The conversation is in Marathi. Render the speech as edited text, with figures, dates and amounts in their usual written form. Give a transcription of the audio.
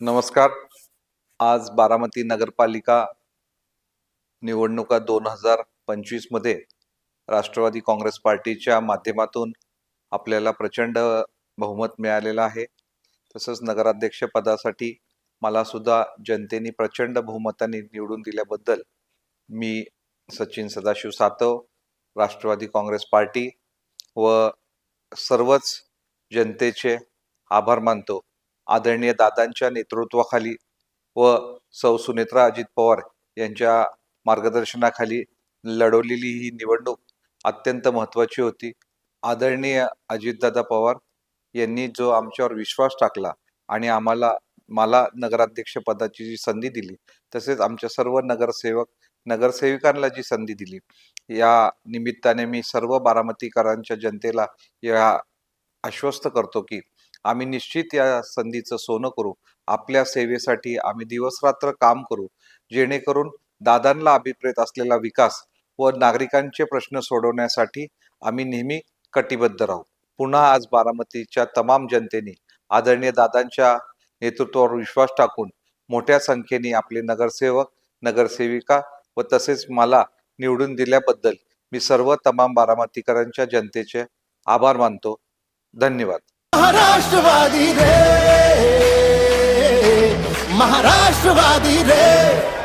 नमस्कार. आज बारामती नगरपालिका निवडणुका 2025 मध्ये राष्ट्रवादी काँग्रेस पार्टीच्या माध्यमातून आपल्याला प्रचंड बहुमत मिळालेलं आहे. तसंच नगराध्यक्ष पदासाठी मला सुद्धा जनतेने प्रचंड बहुमताने निवडून दिल्याबद्दल मी सचिन सदाशिव सातव, राष्ट्रवादी काँग्रेस पार्टी व सर्वच जनतेचे आभार मानतो. आदरणीय दादांच्या नेतृत्वाखाली व सौ सुनेत्रा अजित पवार यांच्या मार्गदर्शनाखाली लढवलेली ही निवडणूक अत्यंत महत्त्वाची होती. आदरणीय अजितदादा पवार यांनी जो आमच्यावर विश्वास टाकला आणि मला नगराध्यक्ष पदाची जी संधी दिली, तसेच आमच्या सर्व नगरसेविकांना जी संधी दिली, या निमित्ताने मी सर्व बारामतीकरांच्या जनतेला या आश्वस्त करतो की आम्ही निश्चित या संधीचं सोनं करू. आपल्या सेवेसाठी आम्ही दिवसरात्र काम करू, जेणेकरून दादांना अभिप्रेत असलेला विकास व नागरिकांचे प्रश्न सोडवण्यासाठी आम्ही नेहमी कटिबद्ध राहू. पुन्हा आज बारामतीच्या तमाम जनतेने आदरणीय दादांच्या नेतृत्वावर विश्वास टाकून मोठ्या संख्येने आपले नगरसेवक, नगरसेविका व तसेच मला निवडून दिल्याबद्दल मी सर्व तमाम बारामतीकरांच्या जनतेचे आभार मानतो. धन्यवाद. महाराष्ट्रवादी रे, महाराष्ट्रवादी रे.